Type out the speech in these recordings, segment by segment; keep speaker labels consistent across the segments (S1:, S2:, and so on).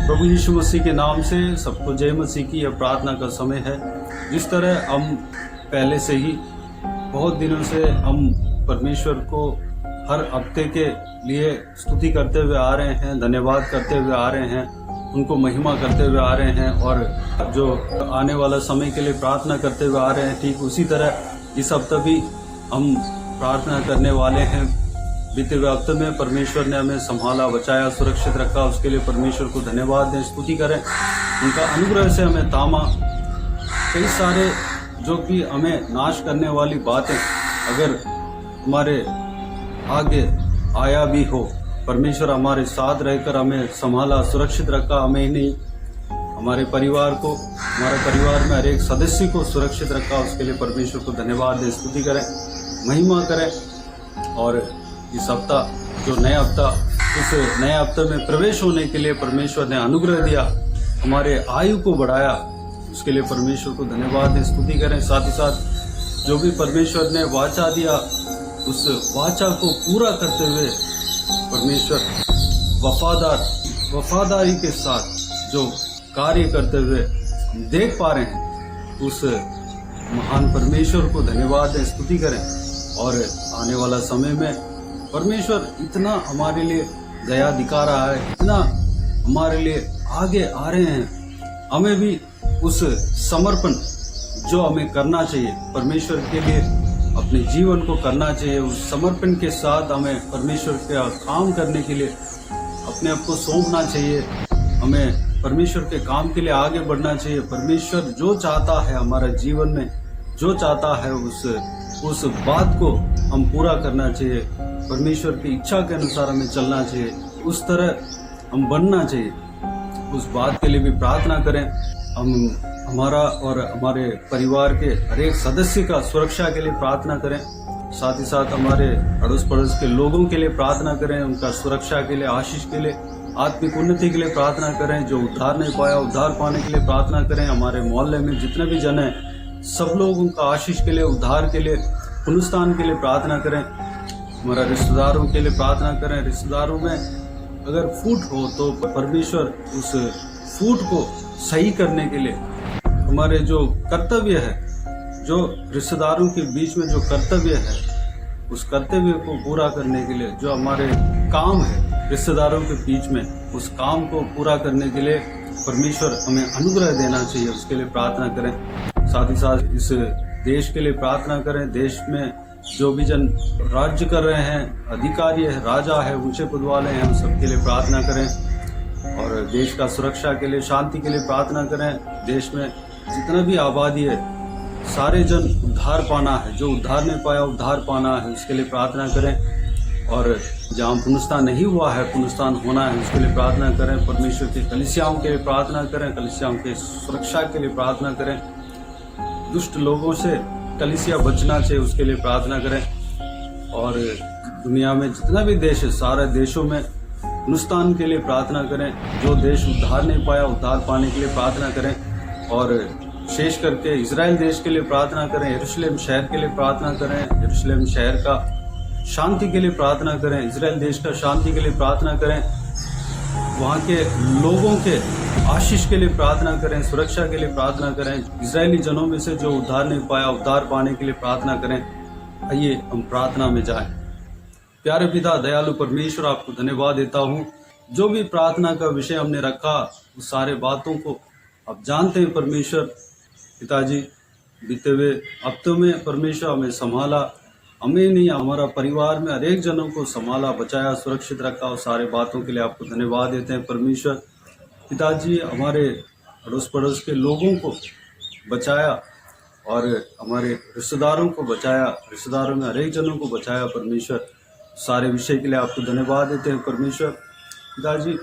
S1: प्रभु यीशु मसीह के नाम से सबको जय मसीह की यह प्रार्थना का समय है। जिस तरह हम पहले से ही बहुत दिनों से हम परमेश्वर को हर हफ्ते के लिए स्तुति करते हुए आ रहे हैं, धन्यवाद करते हुए आ रहे हैं, उनको महिमा करते हुए आ रहे हैं और जो आने वाला समय के लिए प्रार्थना करते हुए आ रहे हैं, ठीक उसी तरह इस हफ्ते भी हम प्रार्थना करने वाले हैं। बीते हुए हफ्ते में परमेश्वर ने हमें संभाला, बचाया, सुरक्षित रखा, उसके लिए परमेश्वर को धन्यवाद दें, स्तुति करें। उनका अनुग्रह से हमें थामा। कई सारे जो कि हमें नाश करने वाली बातें अगर हमारे आगे आया भी हो, परमेश्वर हमारे साथ रहकर हमें संभाला, सुरक्षित रखा। हमें ही नहीं, हमारे परिवार को, हमारे परिवार में हर एक सदस्य को सुरक्षित रखा। उसके लिए परमेश्वर को धन्यवाद दें, स्तुति करें, महिमा करें। और इस हफ्ता जो नया हफ्ता, उस नए हफ्ते में प्रवेश होने के लिए परमेश्वर ने अनुग्रह दिया, हमारे आयु को बढ़ाया, उसके लिए परमेश्वर को धन्यवाद दें, स्तुति करें। साथ ही साथ जो भी परमेश्वर ने वाचा दिया, उस वाचा को पूरा करते हुए परमेश्वर वफादारी के साथ जो कार्य करते हुए हम देख पा रहे हैं, उस महान परमेश्वर को धन्यवाद दें, स्तुति करें। और आने वाला समय में परमेश्वर इतना हमारे लिए दया दिखा रहा है, इतना हमारे लिए आगे आ रहे हैं। हमें भी उस समर्पण जो हमें करना चाहिए, परमेश्वर के लिए अपने जीवन को करना चाहिए, उस समर्पण के साथ हमें परमेश्वर का काम करने के लिए अपने आप को सौंपना चाहिए। हमें परमेश्वर के काम के लिए आगे बढ़ना चाहिए। परमेश्वर जो चाहता है हमारा जीवन में, जो चाहता है उस बात को हम पूरा करना चाहिए। परमेश्वर की इच्छा के अनुसार हमें चलना चाहिए, उस तरह हम बनना चाहिए। उस बात के लिए भी प्रार्थना करें। हम हमारा और हमारे परिवार के हर एक सदस्य का सुरक्षा के लिए प्रार्थना करें। साथ ही साथ हमारे अड़ोस पड़ोस के लोगों के लिए प्रार्थना करें, उनका सुरक्षा के लिए, आशीष के लिए, आत्मिक उन्नति के लिए प्रार्थना करें। जो उद्धार नहीं पाया, उद्धार पाने के लिए प्रार्थना करें। हमारे मोहल्ले में जितने भी जन हैं, सब लोग उनका आशीष के लिए, उद्धार के लिए, पुनरुत्थान के लिए प्रार्थना करें। हमारा रिश्तेदारों के लिए प्रार्थना करें। रिश्तेदारों में अगर फूट हो तो परमेश्वर उस फूट को सही करने के लिए हमारे जो कर्तव्य है, जो रिश्तेदारों के बीच में जो कर्तव्य है, उस कर्तव्य को पूरा करने के लिए, जो हमारे काम है रिश्तेदारों के बीच में, उस काम को पूरा करने के लिए परमेश्वर हमें अनुग्रह देना चाहिए, उसके लिए प्रार्थना करें। साथ ही साथ इस देश के लिए प्रार्थना करें। देश में जो भी जन राज्य कर रहे हैं, अधिकारी है, राजा है, ऊंचे पद वाले हैं, उन सबके लिए प्रार्थना करें। और देश का सुरक्षा के लिए, शांति के लिए प्रार्थना करें। देश में जितना भी आबादी है, सारे जन उद्धार पाना है, जो उद्धार नहीं पाया उद्धार पाना है, उसके लिए प्रार्थना करें। और जहाँ पुनरुत्थान नहीं हुआ है, पुनरुत्थान होना है, उसके लिए प्रार्थना करें। परमेश्वर की कलीसियाओं के लिए प्रार्थना करें, कलीसियाओं के सुरक्षा के लिए प्रार्थना करें। दुष्ट लोगों से कलीसिया बचना चाहिए, उसके लिए प्रार्थना करें। और दुनिया में जितना भी देश है, सारे देशों में पुनरुत्थान के लिए प्रार्थना करें। जो देश उद्धार नहीं पाया, उद्धार पाने के लिए प्रार्थना करें। और विशेष करके इजराइल देश के लिए प्रार्थना करें, यरूशलेम शहर के लिए प्रार्थना करें, यरूशलेम शहर का शांति के लिए प्रार्थना करें, इजराइल देश का शांति के लिए प्रार्थना करें, वहाँ के लोगों के आशीष के लिए प्रार्थना करें, सुरक्षा के लिए प्रार्थना करें। इजरायली जनों में से जो उद्धार नहीं पाया, उद्धार पाने के लिए प्रार्थना करें। आइए हम प्रार्थना में जाएं। प्यारे पिता, दयालु परमेश्वर, आपको धन्यवाद देता हूँ। जो भी प्रार्थना का विषय हमने रखा, उस सारे बातों को आप जानते हैं परमेश्वर। पिताजी, बीते हुए हफ्तों में परमेश्वर हमें संभाला, हमें नहीं, हमारा परिवार में हर एक जनों को संभाला, बचाया, सुरक्षित रखा। और सारे बातों के लिए आपको धन्यवाद देते हैं परमेश्वर। पिताजी, हमारे अड़ोस पड़ोस के लोगों को बचाया और हमारे रिश्तेदारों को बचाया, रिश्तेदारों में हर एक जनों को बचाया परमेश्वर। सारे विषय के लिए आपको धन्यवाद देते हैं परमेश्वर। पिताजी,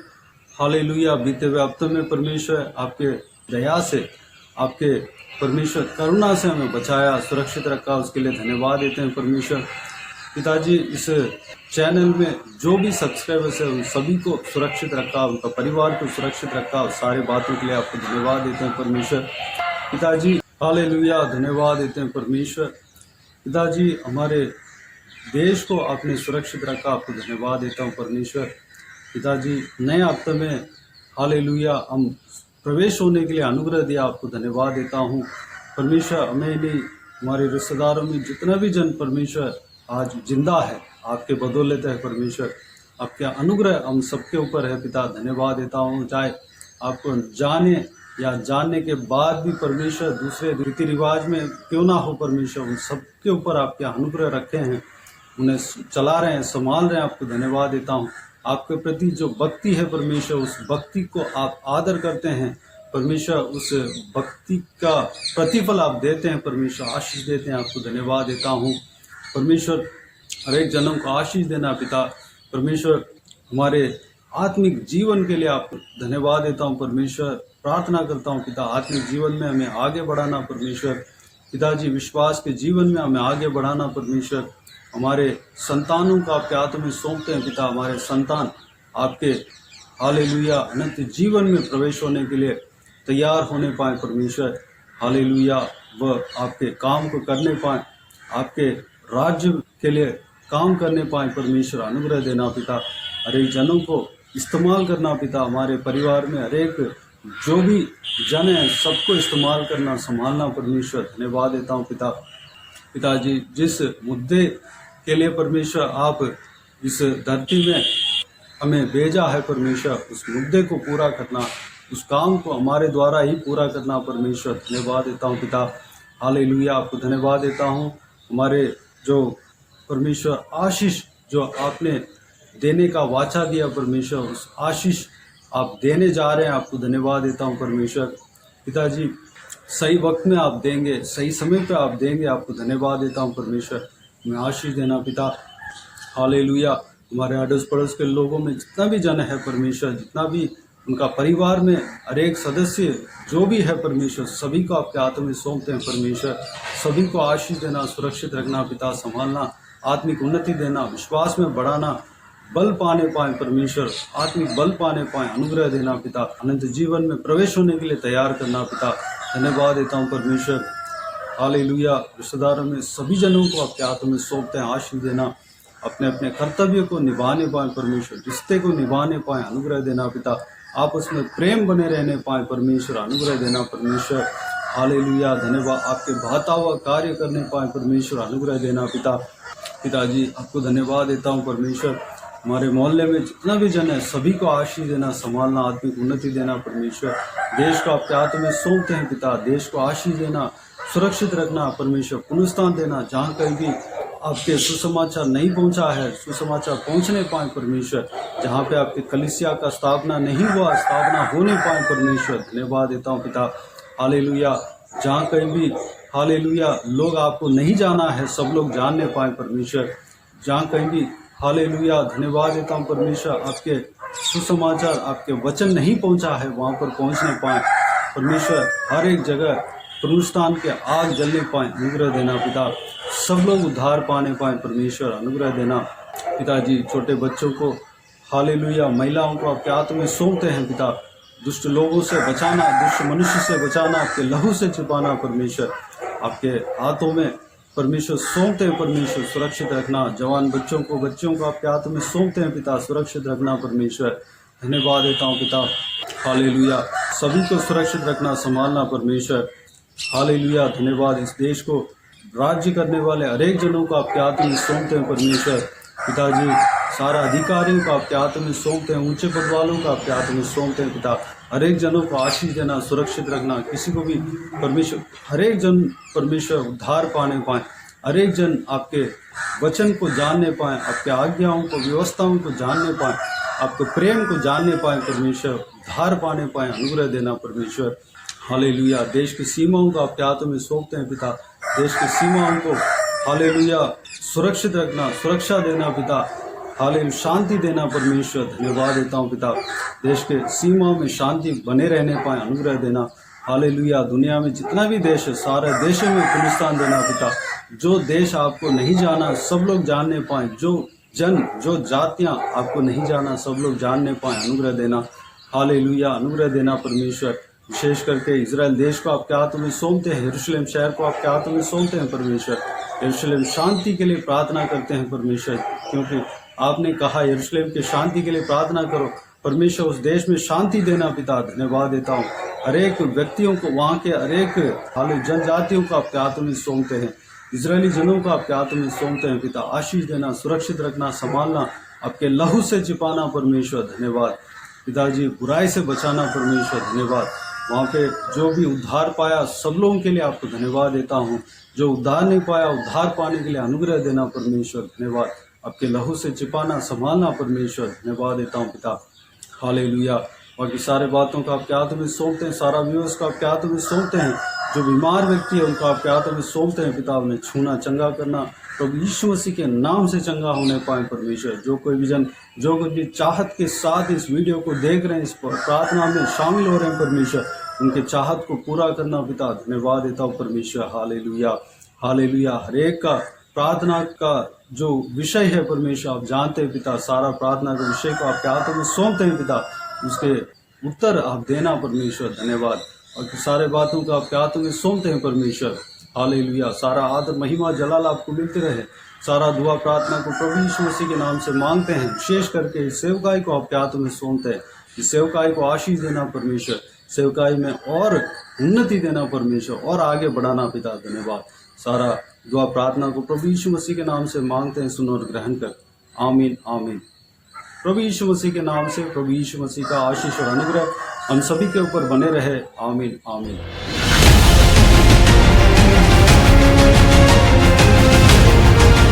S1: हालेलुया। बीते हुए हफ्ते में परमेश्वर आपके दया से, आपके परमेश्वर करुणा से हमें बचाया, सुरक्षित रखा, उसके लिए धन्यवाद देते हैं परमेश्वर। पिताजी, इस चैनल में जो भी सब्सक्राइबर्स है, उन सभी को सुरक्षित रखा, उनका परिवार को सुरक्षित रखा। सारे बातों के लिए आपको धन्यवाद देते हैं परमेश्वर। पिताजी, हालेलुया, धन्यवाद देते हैं परमेश्वर। पिताजी, हमारे देश को आपने सुरक्षित रखा, आपको धन्यवाद देता हूँ परमेश्वर। पिताजी, नए हफ्ते में हालेलुया हम प्रवेश होने के लिए अनुग्रह दिया, आपको धन्यवाद देता हूँ परमेश्वर। हमें नहीं, हमारे रिश्तेदारों में जितना भी जन परमेश्वर आज जिंदा है, आपके बदौलत है परमेश्वर। आपके अनुग्रह हम सबके ऊपर है पिता, धन्यवाद देता हूँ। चाहे आपको जाने या जानने के बाद भी परमेश्वर दूसरे रीति रिवाज में क्यों ना हो परमेश्वर, उन सबके ऊपर आपके अनुग्रह रखे हैं, उन्हें चला रहे हैं, संभाल रहे हैं, आपको धन्यवाद देता हूँ। आपके प्रति जो भक्ति है परमेश्वर, उस भक्ति को आप आदर करते हैं परमेश्वर, उस भक्ति का प्रतिफल आप देते हैं परमेश्वर, आशीष देते हैं, आपको धन्यवाद देता हूँ परमेश्वर। हर एक जनों को आशीष देना पिता परमेश्वर, हमारे आत्मिक जीवन के लिए आपको धन्यवाद देता हूँ परमेश्वर। प्रार्थना करता हूँ पिता, आत्मिक जीवन में हमें आगे बढ़ाना परमेश्वर। पिताजी विश्वास के जीवन में हमें आगे बढ़ाना परमेश्वर। हमारे संतानों को आपके हाथों में सौंपते हैं पिता, हमारे संतान आपके हालेलुया अनंत जीवन में प्रवेश होने के लिए तैयार होने पाए परमेश्वर। हालेलुया वह आपके काम को करने पाए, आपके राज्य के लिए काम करने पाए परमेश्वर, अनुग्रह देना पिता। हर एक जनों को इस्तेमाल करना पिता, हमारे परिवार में हर एक जो भी जन है सबको इस्तेमाल करना, संभालना परमेश्वर, धन्यवाद देता हूँ पिता। पिताजी जिस मुद्दे के लिए परमेश्वर आप इस धरती में हमें भेजा है परमेश्वर, उस मुद्दे को पूरा करना, उस काम को हमारे द्वारा ही पूरा करना परमेश्वर, धन्यवाद देता हूँ पिता। हालेलुया आपको धन्यवाद देता हूँ। हमारे जो परमेश्वर आशीष जो आपने देने का वाचा दिया परमेश्वर, उस आशीष आप देने जा रहे हैं, आपको धन्यवाद देता हूँ परमेश्वर। पिताजी सही वक्त में आप देंगे, सही समय पे आप देंगे, आपको धन्यवाद देता हूँ परमेश्वर। मैं आशीष देना पिता। हालेलुया हमारे अड़ोस पड़ोस के लोगों में जितना भी जन है परमेश्वर, जितना भी उनका परिवार में हर एक सदस्य जो भी है परमेश्वर, सभी को आपके हाथों में सौंपते हैं परमेश्वर। सभी को आशीष देना, सुरक्षित रखना पिता, संभालना, आत्मिक उन्नति देना, विश्वास में बढ़ाना, बल पाने पाए परमेश्वर, आत्मिक बल पाने पाए, अनुग्रह देना पिता, अनंत जीवन में प्रवेश होने के लिए तैयार करना पिता, धन्यवाद देता हूँ परमेश्वर। हालेलुया रिश्तेदारों में सभी जनों को आपके हाथों में सौंपते हैं, आशीष देना, अपने अपने कर्तव्य को निभाने पाए परमेश्वर, रिश्ते को निभाने पाए, अनुग्रह देना पिता, आपस में प्रेम बने रहने पाए परमेश्वर, अनुग्रह देना परमेश्वर। हालेलुया धन्यवाद, आपके बहता हुआ कार्य करने पाए परमेश्वर, अनुग्रह देना पिता। पिताजी आपको धन्यवाद देता हूँ परमेश्वर। हमारे मोहल्ले में जितना भी जन है सभी को आशीष देना, संभालना, आत्मिक उन्नति देना परमेश्वर। देश को आपके हाथों में सौंपते हैं पिता, देश को आशीष देना, सुरक्षित रखना परमेश्वर, पुनरुत्थान देना, जहाँ कहीं भी आपके सुसमाचार नहीं पहुंचा है सुसमाचार पहुंचने पाए परमेश्वर, जहाँ पे आपके कलीसिया का स्थापना नहीं हुआ, स्थापना होने पाए परमेश्वर, धन्यवाद देता हूँ पिता। हालेलुया जहाँ कहीं भी हालेलुया लोग आपको नहीं जाना है, सब लोग जानने पाए परमेश्वर, जहाँ कहीं भी हालेलुया धन्यवाद देता हूँ परमेश्वर, आपके सुसमाचार आपके वचन नहीं पहुंचा है, वहाँ पर पहुंचने पाए परमेश्वर, हर एक जगह पुनरुत्थान के आग जलने पाए, अनुग्रह देना पिता, सब लोग उद्धार पाने पाए परमेश्वर, अनुग्रह देना पिताजी। छोटे बच्चों को हालेलुया महिलाओं को आपके हाथों में सौंपते हैं पिता, दुष्ट लोगों से बचाना, दुष्ट मनुष्य से बचाना, आपके लहू से छिपाना परमेश्वर, आपके हाथों में परमेश्वर सौंपते हैं परमेश्वर, सुरक्षित रखना, जवान बच्चों को आपके हाथों में सौंपते हैं पिता, सुरक्षित रखना परमेश्वर, धन्यवाद देता हूँ पिता। हालेलुया सभी को सुरक्षित रखना, संभालना परमेश्वर, हालेलुया धन्यवाद। इस देश को राज्य करने वाले हरेक जनों को आपके हाथों में सौंपते हैं परमेश्वर, पिताजी सारा अधिकारियों को आपके हाथों में सौंपते हैं, ऊंचे पद वालों को आपके हाथों में सौंपते हैं पिता, हरेक जनों को आशीष देना, सुरक्षित रखना, किसी को भी परमेश्वर, हरेक जन परमेश्वर उद्धार पाने पाए, हरेक जन आपके वचन को जानने पाए, आपके आज्ञाओं को व्यवस्थाओं को जानने पाए, आपके प्रेम को जानने पाए परमेश्वर, उद्धार पाने पाए, अनुग्रह देना परमेश्वर। हालेलुया देश की सीमाओं को आपके हाथों में सौंपते हैं पिता, देश की सीमाओं को हालेलुया सुरक्षित रखना, सुरक्षा देना पिता, हालेलुया शांति देना परमेश्वर, धन्यवाद देता हूँ पिता, देश के सीमाओं में शांति बने रहने पाए, अनुग्रह देना। हालेलुया दुनिया में जितना भी देश है सारे देशों में पुनरुत्थान देना पिता, जो देश आपको नहीं जाना सब लोग जानने पाए, जो जन जो जातियाँ आपको नहीं जाना सब लोग जानने पाए, अनुग्रह देना। हालेलुया अनुग्रह देना परमेश्वर, विशेष करके इजराइल देश को आपके हाथों में सौंपते हैं, यरूशलेम शहर को आपके हाथों में सौंपते हैं परमेश्वर, यरूशलेम शांति के लिए प्रार्थना करते हैं परमेश्वर, क्योंकि आपने कहा यरूशलेम के शांति के लिए प्रार्थना करो, परमेश्वर उस देश में शांति देना पिता, धन्यवाद देता हूँ। हर एक व्यक्तियों को, वहाँ के हर एक जनजातियों को आपके हाथों में सौंपते हैं, इजरायली जनों को आपके हाथों में सौंपते हैं पिता। आशीष देना, सुरक्षित रखना, संभालना, आपके लहू से छिपाना परमेश्वर, धन्यवाद पिताजी। बुराई से बचाना परमेश्वर, धन्यवाद। वहाँ पे जो भी उद्धार पाया सब लोगों के लिए आपको धन्यवाद देता हूँ। जो उद्धार नहीं पाया, उद्धार पाने के लिए अनुग्रह देना परमेश्वर, धन्यवाद। आपके लहू से छिपाना, संभालना परमेश्वर, धन्यवाद देता हूँ पिता। हालेलुया। बाकी सारे बातों को आपके हाथों में सौंपते हैं, सारा व्यूअर्स को आपके हाथों में सौंपते हैं। जो बीमार व्यक्ति है उनको आपके हाथों में सौंपते हैं पिता। उन्हें छूना, चंगा करना, प्रभु यीशु मसीह के नाम से चंगा होने पाए परमेश्वर। जो कोई भी जन, जो कोई भी चाहत के साथ इस वीडियो को देख रहे हैं, इस प्रार्थना में शामिल हो रहे हैं परमेश्वर, उनके चाहत को पूरा करना पिता, धन्यवाद देता हूँ परमेश्वर। Hallelujah, hallelujah. हर एक का प्रार्थना का जो विषय है परमेश्वर आप जानते हैं पिता। सारा प्रार्थना के विषय को आपके हाथों में सौंपते हैं पिता। उसके उत्तर आप देना परमेश्वर, धन्यवाद। और सारे बातों को आपके हाथों में सौंपते हैं परमेश्वर। हालेलुया। सारा आदर, महिमा, जलाल आपको मिलते रहे। सारा दुआ प्रार्थना को प्रभु यीशु मसीह के नाम से मांगते हैं। विशेष करके इस सेवकाई को आपके हाथों में सौंपते हैं। इस सेवकाई को आशीष देना परमेश्वर, सेवकाई में और उन्नति देना परमेश्वर, और आगे बढ़ाना पिता, धन्यवाद। सारा दुआ प्रार्थना को प्रभु यीशु मसीह के नाम से मांगते हैं, सुनो और ग्रहण कर। आमीन, आमीन। प्रभु यीशु मसीह के नाम से प्रभु यीशु मसीह का आशीष और अनुग्रह हम सभी के ऊपर बने रहे। आमीन, आमीन।